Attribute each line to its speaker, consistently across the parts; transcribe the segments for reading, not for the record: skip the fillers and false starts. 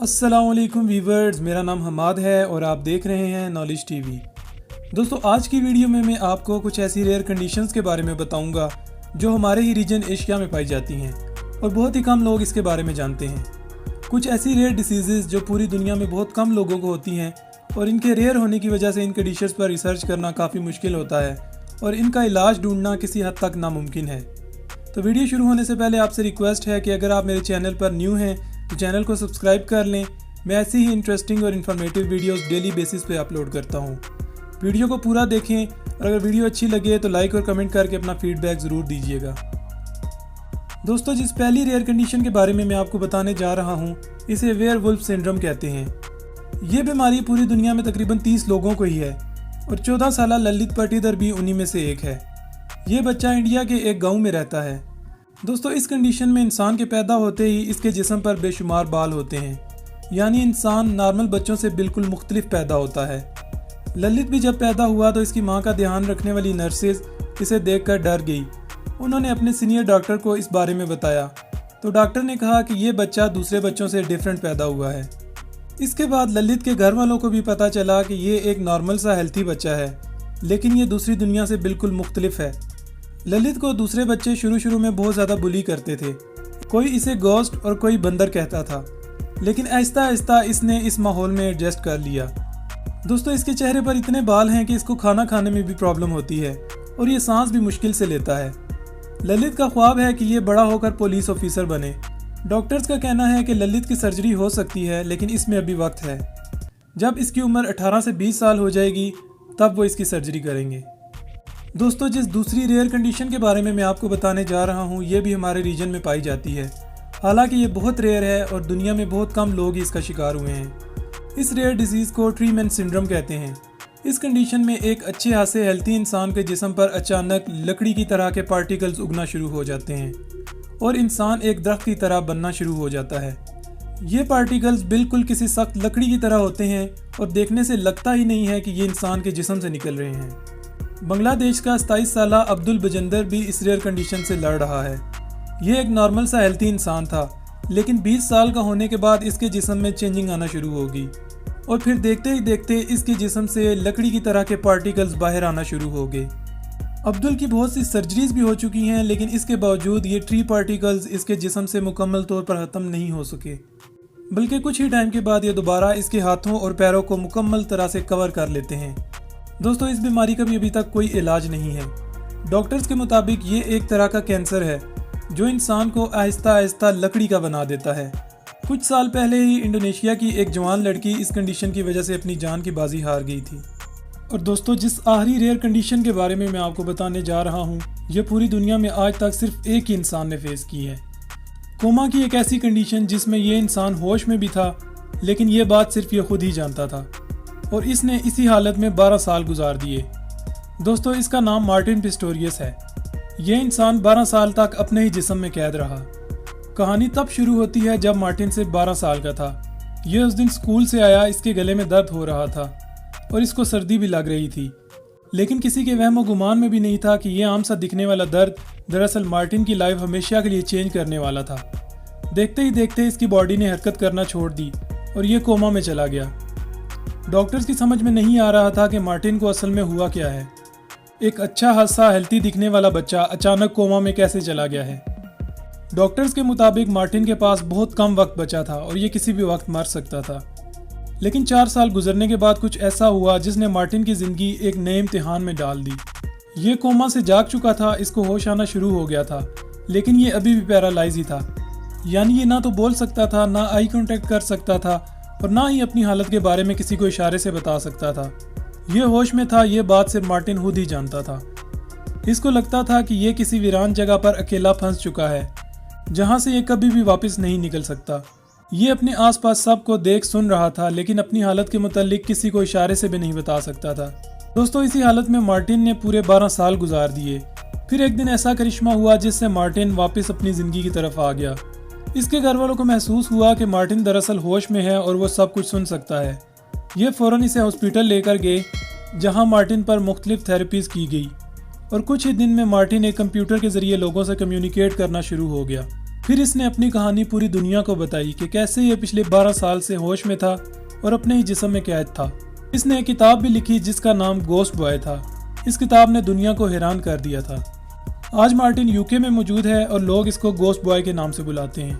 Speaker 1: अस्सलाम वालेकुम वीवर्स, मेरा नाम हमाद है और आप देख रहे हैं नॉलेज टीवी। दोस्तों, आज की वीडियो में मैं आपको कुछ ऐसी रेयर कंडीशंस के बारे में बताऊंगा जो हमारे ही रीजन एशिया में पाई जाती हैं और बहुत ही कम लोग इसके बारे में जानते हैं। कुछ ऐसी रेयर डिसीज़ जो पूरी दुनिया में बहुत कम लोगों को होती हैं और इनके रेयर होने की वजह से इन कंडीशंस पर रिसर्च करना काफ़ी मुश्किल होता है और इनका इलाज ढूंढना किसी हद तक नामुमकिन है। तो वीडियो शुरू होने से पहले आपसे रिक्वेस्ट है कि अगर आप मेरे चैनल पर न्यू हैं तो चैनल को सब्सक्राइब कर लें। मैं ऐसी ही इंटरेस्टिंग और इन्फॉर्मेटिव वीडियोस डेली बेसिस पे अपलोड करता हूँ। वीडियो को पूरा देखें और अगर वीडियो अच्छी लगे तो लाइक और कमेंट करके अपना फीडबैक ज़रूर दीजिएगा। दोस्तों, जिस पहली रेयर कंडीशन के बारे में मैं आपको बताने जा रहा हूँ इसे वेयरवुल्फ सिंड्रोम कहते हैं। ये बीमारी पूरी दुनिया में तकरीबन 30 लोगों को ही है और 14 साल ललित पाटीदार भी उन्हीं में से एक है। ये बच्चा इंडिया के एक गाँव में रहता है। दोस्तों, इस कंडीशन में इंसान के पैदा होते ही इसके जिस्म पर बेशुमार बाल होते हैं, यानी इंसान नॉर्मल बच्चों से बिल्कुल मुख्तलिफ पैदा होता है। ललित भी जब पैदा हुआ तो इसकी मां का ध्यान रखने वाली नर्सेज इसे देखकर डर गई। उन्होंने अपने सीनियर डॉक्टर को इस बारे में बताया तो डॉक्टर ने कहा कि ये बच्चा दूसरे बच्चों से डिफरेंट पैदा हुआ है। इसके बाद ललित के घर वालों को भी पता चला कि ये एक नॉर्मल सा हेल्थी बच्चा है, लेकिन ये दूसरी दुनिया से बिल्कुल मुख्तलिफ है। ललित को दूसरे बच्चे शुरू में बहुत ज़्यादा बुली करते थे। कोई इसे गोस्ट और कोई बंदर कहता था, लेकिन आहिस्ता आहिस्ता इसने इस माहौल में एडजस्ट कर लिया। दोस्तों, इसके चेहरे पर इतने बाल हैं कि इसको खाना खाने में भी प्रॉब्लम होती है और ये सांस भी मुश्किल से लेता है। ललित का ख्वाब है कि ये बड़ा होकर पुलिस ऑफिसर बने। डॉक्टर्स का कहना है कि ललित की सर्जरी हो सकती है, लेकिन इसमें अभी वक्त है। जब इसकी उम्र 18 से 20 साल हो जाएगी तब वो इसकी सर्जरी करेंगे। दोस्तों, जिस दूसरी रेयर कंडीशन के बारे में मैं आपको बताने जा रहा हूँ ये भी हमारे रीजन में पाई जाती है। हालांकि ये बहुत रेयर है और दुनिया में बहुत कम लोग इसका शिकार हुए हैं। इस रेयर डिजीज़ को ट्री मैन सिंड्रोम कहते हैं। इस कंडीशन में एक अच्छे खासे हेल्थी इंसान के जिस्म पर अचानक लकड़ी की तरह के पार्टिकल्स उगना शुरू हो जाते हैं और इंसान एक दरख्त की तरह बनना शुरू हो जाता है। ये पार्टिकल्स बिल्कुल किसी सख्त लकड़ी की तरह होते हैं और देखने से लगता ही नहीं है कि ये इंसान के जिस्म से निकल रहे हैं। बांग्लादेश का 27 साला अब्दुल बजिंदर भी इस रेयर कंडीशन से लड़ रहा है। ये एक नॉर्मल सा हेल्थी इंसान था, लेकिन 20 साल का होने के बाद इसके जिस्म में चेंजिंग आना शुरू होगी और फिर देखते ही देखते इसके जिस्म से लकड़ी की तरह के पार्टिकल्स बाहर आना शुरू हो गए। अब्दुल की बहुत सी सर्जरीज भी हो चुकी हैं, लेकिन इसके बावजूद ये ट्री पार्टिकल्स इसके जिस्म से मुकम्मल तौर पर ख़त्म नहीं हो सके, बल्कि कुछ ही टाइम के बाद ये दोबारा इसके हाथों और पैरों को मुकम्मल तरह से कवर कर लेते हैं। दोस्तों, इस बीमारी का भी अभी तक कोई इलाज नहीं है। डॉक्टर्स के मुताबिक ये एक तरह का कैंसर है जो इंसान को आहिस्ता आहिस्ता लकड़ी का बना देता है। कुछ साल पहले ही इंडोनेशिया की एक जवान लड़की इस कंडीशन की वजह से अपनी जान की बाजी हार गई थी। और दोस्तों, जिस आखिरी रेयर कंडीशन के बारे में मैं आपको बताने जा रहा हूँ ये पूरी दुनिया में आज तक सिर्फ एक ही इंसान ने फेस की है। कोमा की एक ऐसी कंडीशन जिसमें ये इंसान होश में भी था, लेकिन ये बात सिर्फ ये खुद ही जानता था और इसने इसी हालत में 12 साल गुजार दिए। दोस्तों, इसका नाम मार्टिन पिस्टोरियस है। यह इंसान 12 साल तक अपने ही जिस्म में कैद रहा। कहानी तब शुरू होती है जब मार्टिन सिर्फ 12 साल का था। यह उस दिन स्कूल से आया, इसके गले में दर्द हो रहा था और इसको सर्दी भी लग रही थी, लेकिन किसी के वहम गुमान में भी नहीं था कि यह आम सा दिखने वाला दर्द दरअसल मार्टिन की लाइफ हमेशा के लिए चेंज करने वाला था। देखते ही देखते इसकी बॉडी ने हरकत करना छोड़ दी और ये कोमा में चला गया। डॉक्टर्स की समझ में नहीं आ रहा था कि मार्टिन को असल में हुआ क्या है। एक अच्छा खासा हेल्थी दिखने वाला बच्चा अचानक कोमा में कैसे चला गया है। डॉक्टर्स के मुताबिक मार्टिन के पास बहुत कम वक्त बचा था और ये किसी भी वक्त मर सकता था। लेकिन 4 साल गुजरने के बाद कुछ ऐसा हुआ जिसने मार्टिन की ज़िंदगी एक नए इम्तिहान में डाल दी। ये कोमा से जाग चुका था, इसको होश आना शुरू हो गया था, लेकिन ये अभी भी पैरालाइज ही था। यानी ये ना तो बोल सकता था, ना आई कॉन्टेक्ट कर सकता था और ना ही अपनी हालत के बारे में किसी को इशारे से बता सकता था। ये होश में था, ये बात सिर्फ मार्टिन खुद ही जानता था। इसको लगता था कि ये किसी वीरान जगह पर अकेला फंस चुका है जहां से ये कभी भी वापस नहीं निकल सकता। ये अपने आसपास सबको देख सुन रहा था, लेकिन अपनी हालत के मुतालिक किसी को इशारे से भी नहीं बता सकता था। दोस्तों, इसी हालत में मार्टिन ने पूरे 12 साल गुजार दिए। फिर एक दिन ऐसा करिश्मा हुआ जिससे मार्टिन वापस अपनी ज़िंदगी की तरफ आ गया। इसके घर वालों को महसूस हुआ कि मार्टिन दरअसल होश में है और वो सब कुछ सुन सकता है। ये फ़ौरन इसे हॉस्पिटल लेकर गए जहां मार्टिन पर मुख्तलिफ थेरेपीज़ की गई और कुछ ही दिन में मार्टिन एक कंप्यूटर के ज़रिए लोगों से कम्युनिकेट करना शुरू हो गया। फिर इसने अपनी कहानी पूरी दुनिया को बताई कि कैसे ये पिछले 12 साल से होश में था और अपने ही जिस्म में कैद था। इसने एक किताब भी लिखी जिसका नाम गोस्ट बॉय था। इस किताब ने दुनिया को हैरान कर दिया था। आज मार्टिन यूके में मौजूद है और लोग इसको गोस्ट बॉय के नाम से बुलाते हैं।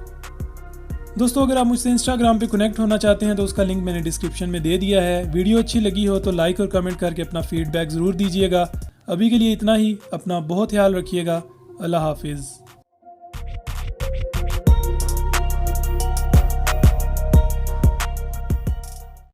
Speaker 1: दोस्तों, अगर आप मुझसे इंस्टाग्राम पे कनेक्ट होना चाहते हैं तो उसका लिंक मैंने डिस्क्रिप्शन में दे दिया है। वीडियो अच्छी लगी हो तो लाइक और कमेंट करके अपना फीडबैक ज़रूर दीजिएगा। अभी के लिए इतना ही। अपना बहुत ख्याल रखिएगा। अल्लाह हाफिज़।